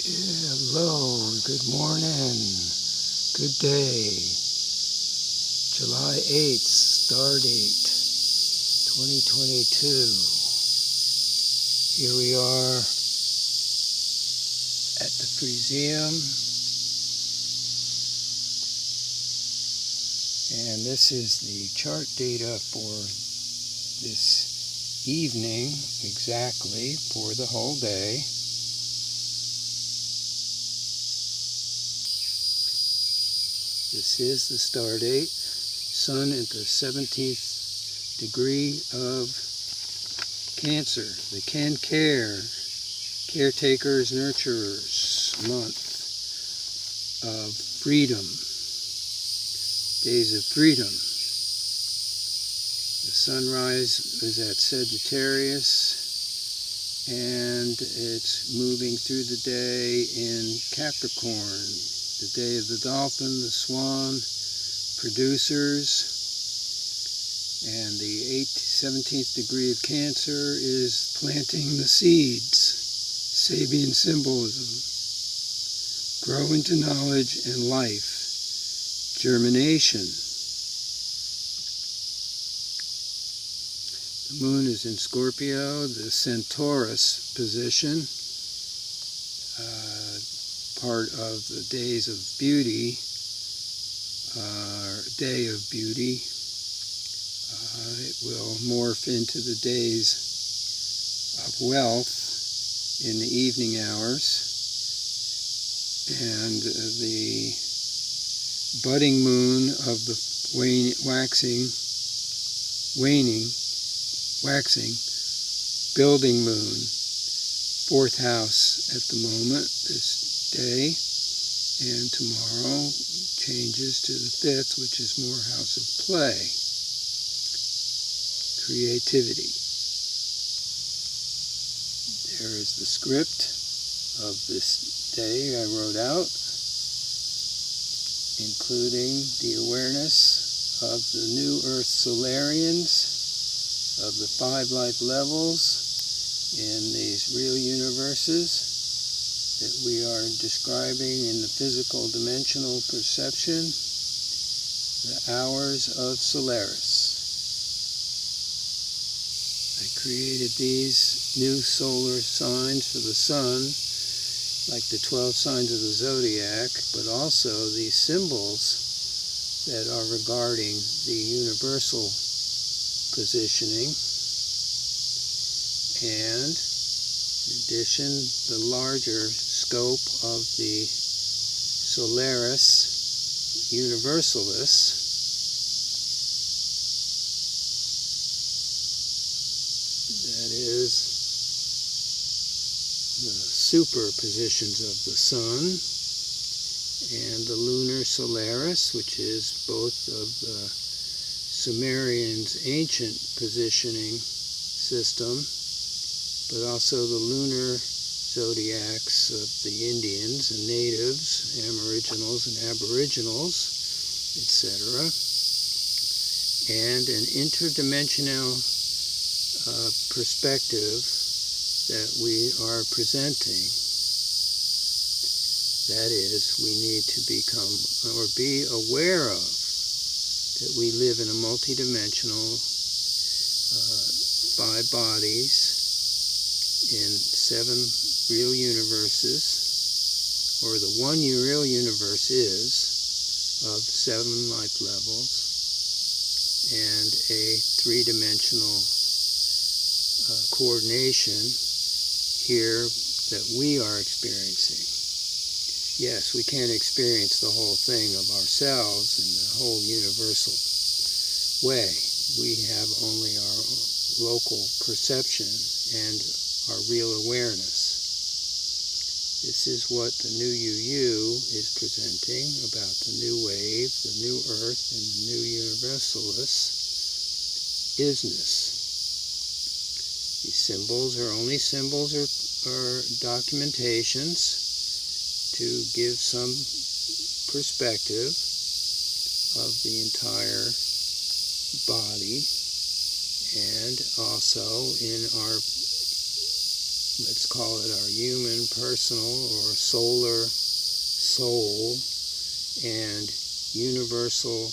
Hello, good morning, good day. July 8th, StarDate 2022. Here we are at the Museum, and this is the chart data for this evening, exactly for the whole day. This is the star date. Sun at the 17th degree of Cancer. The caretakers, nurturers month of freedom. Days of freedom. The sunrise is at Sagittarius, and it's moving through the day in Capricorn. The day of the dolphin, the swan, producers, and the 17th degree of Cancer is planting the seeds, Sabian symbolism, grow into knowledge and life, germination. The moon is in Scorpio, the Centaurus position, part of the days of beauty, day of beauty. It will morph into the days of wealth in the evening hours, and the budding moon of the waxing building moon, 4th house at the moment this day, and tomorrow changes to the 5th, which is more house of play, creativity. There is the script of this day I wrote out, including the awareness of the new Earth Solarians, of the 5 life levels in these real universes that we are describing in the physical dimensional perception, the hours of Solaris. I created these new solar signs for the sun, like the 12 signs of the zodiac, but also these symbols that are regarding the universal positioning, and in addition, the larger scope of the Solaris Universalists, that is, the superpositions of the sun, and the lunar Solaris, which is both of the Sumerians' ancient positioning system, but also the lunar zodiacs of the Indians and natives, aboriginals and aboriginals, etc., and an interdimensional perspective that we are presenting. That is, we need to become or be aware of that we live in a multidimensional 5 bodies in 7 real universes, or the one real universe is of 7 life levels, and a 3-dimensional coordination here that we are experiencing. Yes, we can't experience the whole thing of ourselves in the whole universal way. We have only our local perception and our real awareness. This is what the new UU is presenting about the new wave, the new earth, and the new universalist isness. These symbols are only symbols or documentations to give some perspective of the entire body, and also in our let's call it our human, personal, or solar soul, and universal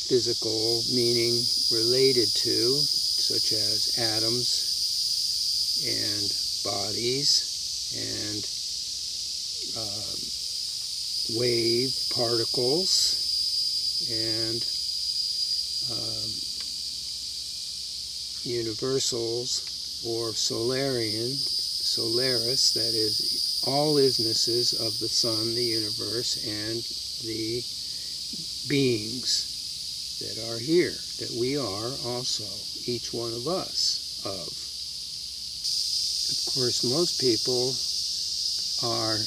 physical meaning related to, such as atoms and bodies and wave particles and universals or Solaris, that is, all isnesses of the sun, the universe, and the beings that are here, that we are also, each one of us, of. Of course, most people are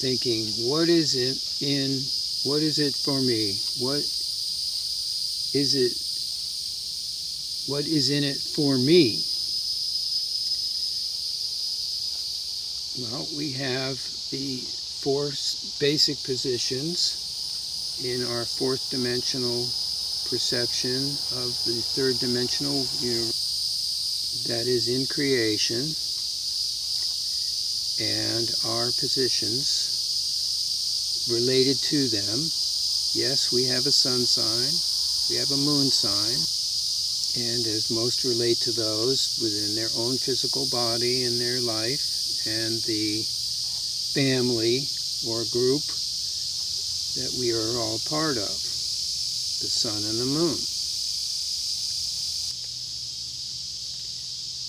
thinking, what is it for me? What is in it for me? Well, we have the four basic positions in our fourth dimensional perception of the third dimensional universe, that is in creation, and our positions related to them. Yes, we have a sun sign, we have a moon sign, and as most relate to those within their own physical body and their life, and the family or group that we are all part of, the sun and the moon.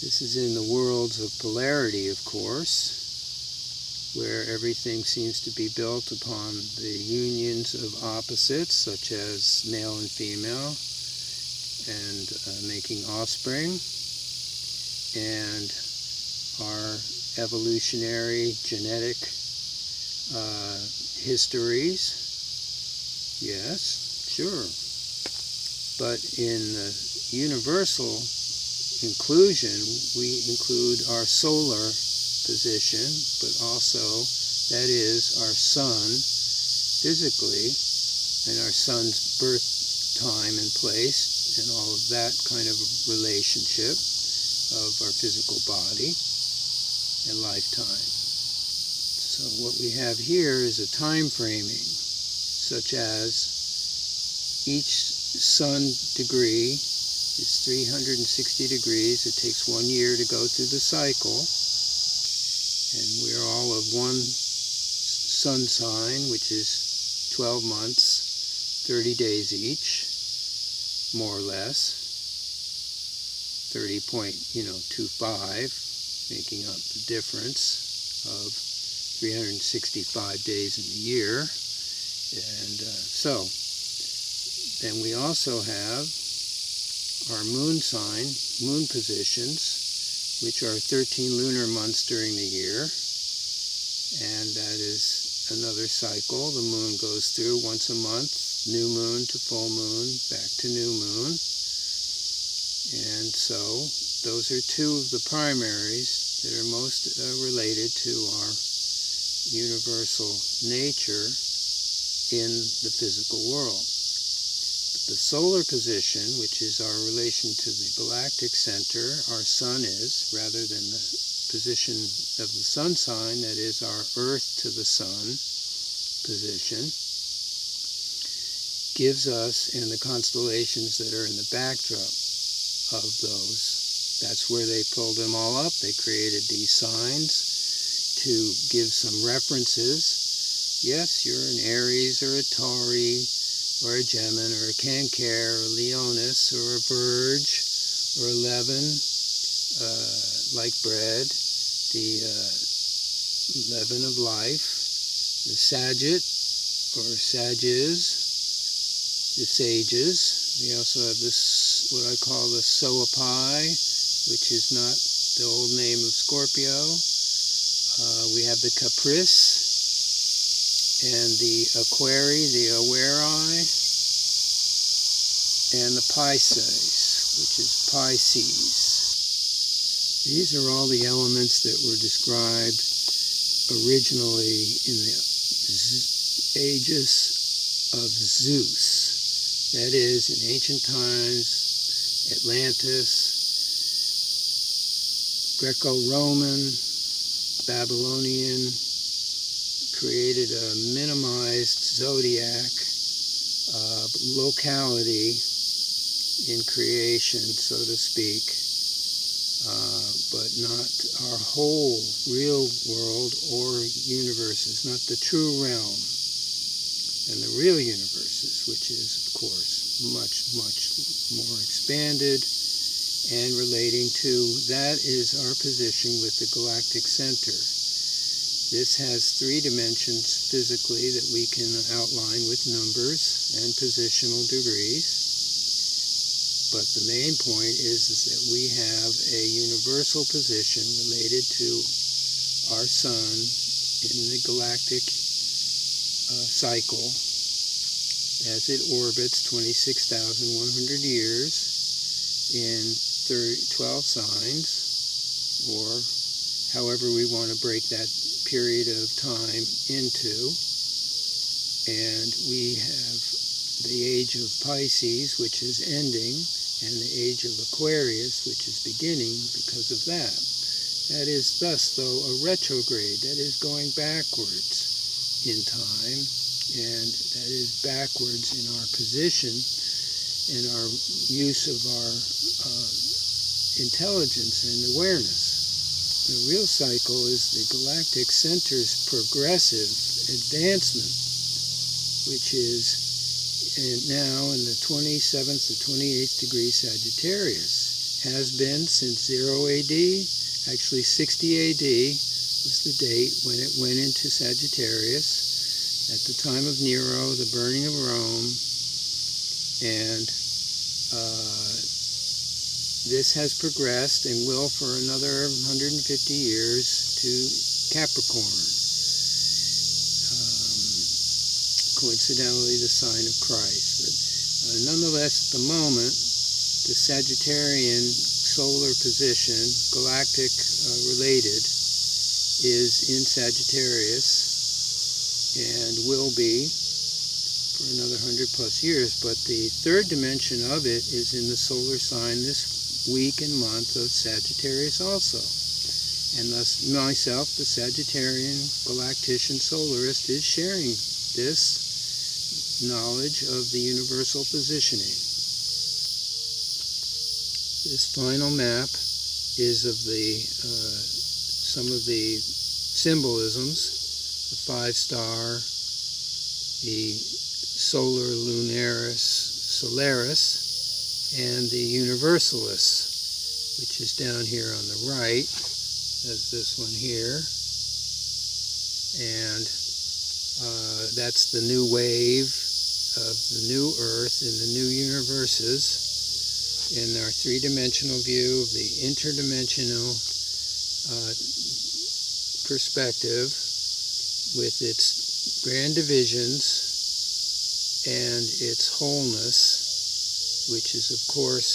This is in the worlds of polarity, of course, where everything seems to be built upon the unions of opposites, such as male and female, and making offspring, and our evolutionary genetic histories. Yes, sure. But in the universal inclusion, we include our solar position, but also, that is, our sun physically, and our sun's birth time and place, and all of that kind of relationship of our physical body and lifetime. So what we have here is a time framing, such as each sun degree is 360 degrees. It takes 1 year to go through the cycle. And we're all of one sun sign, which is 12 months, 30 days each, more or less. 30.25, making up the difference of 365 days in the year. And so, then we also have our moon sign, moon positions, which are 13 lunar months during the year. And that is another cycle. The moon goes through once a month, new moon to full moon, back to new moon. And so those are two of the primaries that are most related to our universal nature in the physical world. The solar position, which is our relation to the galactic center, our sun is, rather than the position of the sun sign, that is our earth to the sun position, gives us, and the constellations that are in the backdrop of those, that's where they pulled them all up. They created these signs to give some references. Yes, you're an Aries or a Tauri, or a Gemini, or a Cancer, or a Leonis, or a Verge, or a Levin, like bread, the leaven of life, the Sagitt, or Sages, the Sages. We also have this, what I call the Soapi, which is not the old name of Scorpio. We have the Caprice, and the Aquarii, the Awari, and the Pisces, which is Pisces. These are all the elements that were described originally in the Aegis of Zeus. That is, in ancient times, Atlantis, Greco-Roman, Babylonian, created a minimized zodiac locality in creation, so to speak, but not our whole real world or universes, not the true realm and the real universes, which is, of course, much, much more expanded and relating to, that is our position with the galactic center. This has 3 dimensions physically that we can outline with numbers and positional degrees. But the main point is that we have a universal position related to our sun in the galactic cycle as it orbits 26,100 years in 12 signs, or however we want to break that period of time into. And we have the age of Pisces, which is ending, and the age of Aquarius, which is beginning because of that. That is thus, though, a retrograde. That is going backwards in time, and that is backwards in our position and our use of our intelligence and awareness. The real cycle is the galactic center's progressive advancement, which is now in the 27th to 28th degree Sagittarius. Has been since 0 AD, actually 60 AD was the date when it went into Sagittarius, at the time of Nero, the burning of Rome, and this has progressed and will for another 150 years to Capricorn. Coincidentally, the sign of Christ. But nonetheless, at the moment, the Sagittarian solar position, galactic related, is in Sagittarius and will be for another 100 plus years. But the third dimension of it is in the solar sign this week and month of Sagittarius also. And thus myself, the Sagittarian galactician solarist, is sharing this knowledge of the universal positioning. This final map is of the some of the symbolisms: the 5-star, the solar lunaris solaris, and the universalists, which is down here on the right, as this one here, and that's the new wave of the new Earth in the new universes in our 3-dimensional view of the interdimensional perspective with its grand divisions and its wholeness, which is of course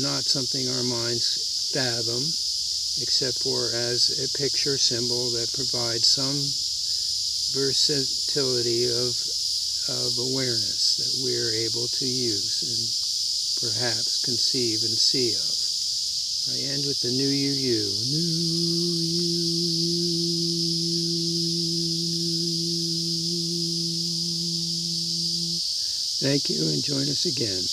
not something our minds fathom except for as a picture symbol that provides some versatility of awareness that we're able to use and perhaps conceive and see of. I end with the new you. New you. Thank you, and join us again.